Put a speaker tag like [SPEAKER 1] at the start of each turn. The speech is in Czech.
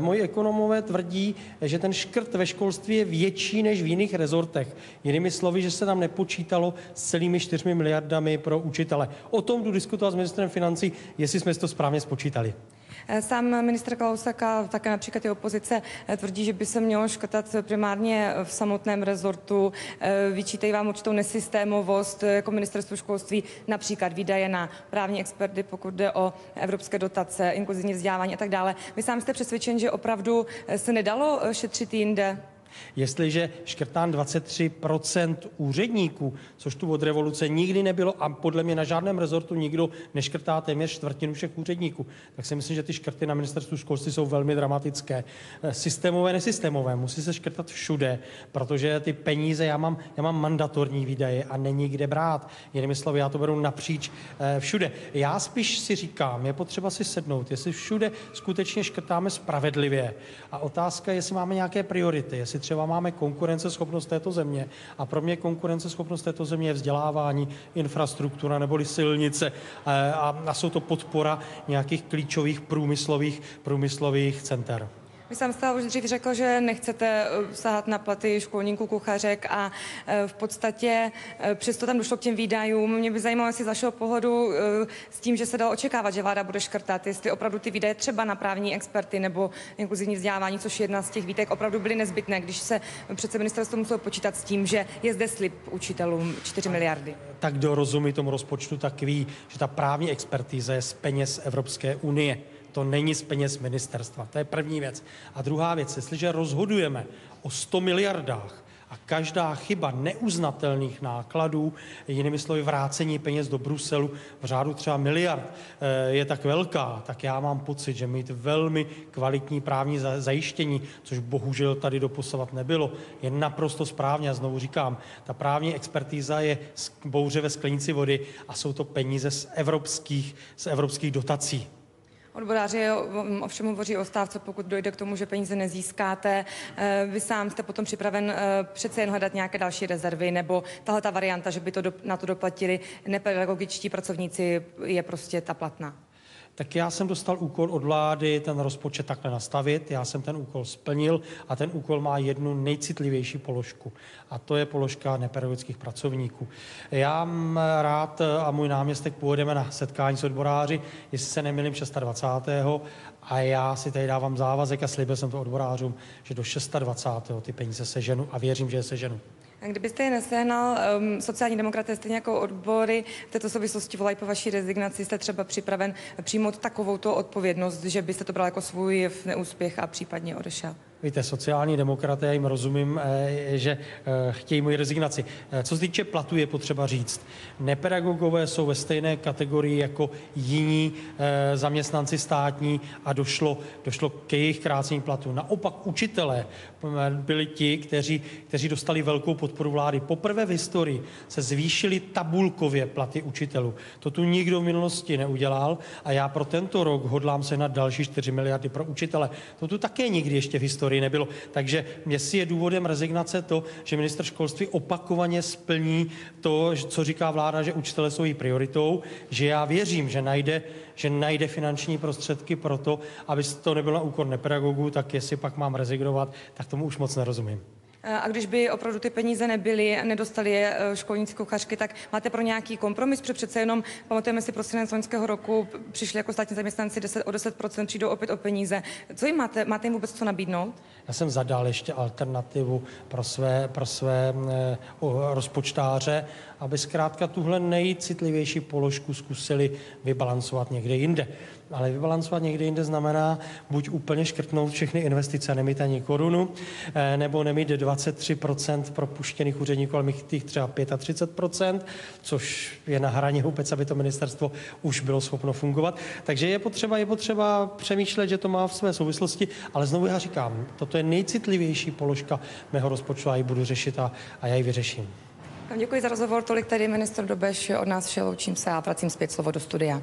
[SPEAKER 1] Moji ekonomové tvrdí, že ten škrt ve školství je větší než v jiných rezortech. Jinými slovy, že se tam nepočítalo s celými 4 miliardami pro učitele. O tom jdu diskutovat s ministrem financí, jestli jsme si to správně spočítali.
[SPEAKER 2] Sám ministr Kalousek a také například i opozice tvrdí, že by se mělo škrtat primárně v samotném rezortu. Vyčítají vám určitou nesystémovost jako ministerstvo školství, například výdaje na právní experty, pokud jde o evropské dotace, inkluzivní vzdělávání a tak dále. Vy sám jste přesvědčen, že opravdu se nedalo šetřit jinde?
[SPEAKER 1] Jestliže škrtám 23% úředníků, což tu od revoluce nikdy nebylo a podle mě na žádném rezortu nikdo neškrtá téměř čtvrtinu všech úředníků, tak si myslím, že ty škrty na ministerstvu školství jsou velmi dramatické. Systémové, nesystémové, musí se škrtat všude, protože ty peníze, já mám mandatorní výdaje a není kde brát. Jinými slovy, já to beru napříč všude. Já spíš si říkám, je potřeba si sednout, jestli všude skutečně škrtáme spravedlivě. A otázka je, jestli máme nějaké priority, jestli třeba máme konkurenceschopnost této země a pro mě konkurenceschopnost této země je vzdělávání, infrastruktura neboli silnice a jsou to podpora nějakých klíčových průmyslových center.
[SPEAKER 2] Vy sám jste už dřív řekl, že nechcete sahat na platy školníků, kuchařek a v podstatě přesto tam došlo k těm výdajům. Mě by zajímalo, jestli z vašeho pohledu s tím, že se dalo očekávat, že vláda bude škrtat, jestli opravdu ty výdaje třeba na právní experty nebo inkluzivní vzdělávání, což je jedna z těch výtek, opravdu byly nezbytné, když se přece ministerstvo muselo počítat s tím, že je zde slib učitelům 4 miliardy.
[SPEAKER 1] Tak kdo rozumí tomu rozpočtu, tak ví, že ta právní expertíza je z peněz Evropské unie. To není z peněz ministerstva. To je první věc. A druhá věc, jestliže rozhodujeme o 100 miliardách a každá chyba neuznatelných nákladů, jinými slovy vrácení peněz do Bruselu v řádu třeba miliard, je tak velká, tak já mám pocit, že mít velmi kvalitní právní zajištění, což bohužel tady doposavad nebylo, je naprosto správně. A znovu říkám, ta právní expertíza je bouře ve sklenici vody a jsou to peníze z evropských dotací.
[SPEAKER 2] Odboráři ovšem hovoří o stávce, pokud dojde k tomu, že peníze nezískáte. Vy sám jste potom připraven přece jen hledat nějaké další rezervy, nebo tahle ta varianta, že by na to doplatili nepedagogičtí pracovníci, je prostě ta platná?
[SPEAKER 1] Tak já jsem dostal úkol od vlády ten rozpočet takhle nastavit, já jsem ten úkol splnil a ten úkol má jednu nejcitlivější položku a to je položka nepedagogických pracovníků. Já rád a můj náměstek půjdeme na setkání s odboráři, jestli se nemýlím 26. a já si tady dávám závazek a slíbil jsem to odborářům, že do 26. ty peníze seženu a věřím, že je seženu.
[SPEAKER 2] A kdybyste je nesehnal, sociální demokraté stejně jako odbory v této souvislosti volají po vaší rezignaci, jste třeba připraven přijmout takovouto odpovědnost, že byste to bral jako svůj neúspěch a případně odešel? Víte,
[SPEAKER 1] sociální demokraté, já jim rozumím, že chtějí moji rezignaci. Co se týče platu, je potřeba říct, nepedagogové jsou ve stejné kategorii jako jiní zaměstnanci státní a došlo k jejich krácení platu. Naopak učitelé byli ti, kteří dostali velkou podporu vlády. Poprvé v historii se zvýšily tabulkově platy učitelů. To tu nikdo v minulosti neudělal a já pro tento rok hodlám sehnat další 4 miliardy pro učitele. To tu také nikdy ještě v historii nebylo. Takže jestli je důvodem rezignace to, že ministr školství opakovaně splní to, co říká vláda, že učitelé jsou jí prioritou, že já věřím, že najde finanční prostředky pro to, aby to nebylo na úkor nepedagogů, tak jestli pak mám rezignovat, tak tomu už moc nerozumím.
[SPEAKER 2] A když by opravdu ty peníze nebyly a nedostali je školníci, kuchařky, tak máte pro nějaký kompromis? Protože přece jenom, pamatujeme si, prosinec loňského roku přišli jako státní zaměstnanci o 10%, přijdou opět o peníze. Co jim máte jim vůbec co nabídnout?
[SPEAKER 1] Já jsem zadal ještě alternativu pro své rozpočtáře, aby zkrátka tuhle nejcitlivější položku zkusili vybalancovat někde jinde. Ale vybalancovat někde jinde znamená buď úplně škrtnout všechny investice, nemít ani korunu, nebo nemít 23% propuštěných úředníků, ale mít těch třeba 35%, což je na hraně vůbec, aby to ministerstvo už bylo schopno fungovat. Takže je potřeba přemýšlet, že to má v své souvislosti, ale znovu já říkám, toto je nejcitlivější položka mého rozpočtu a ji budu řešit a já ji vyřeším.
[SPEAKER 2] Děkuji za rozhovor, tolik tady ministr Dobeš, od nás vše loučím se a vracím zpět slovo do studia.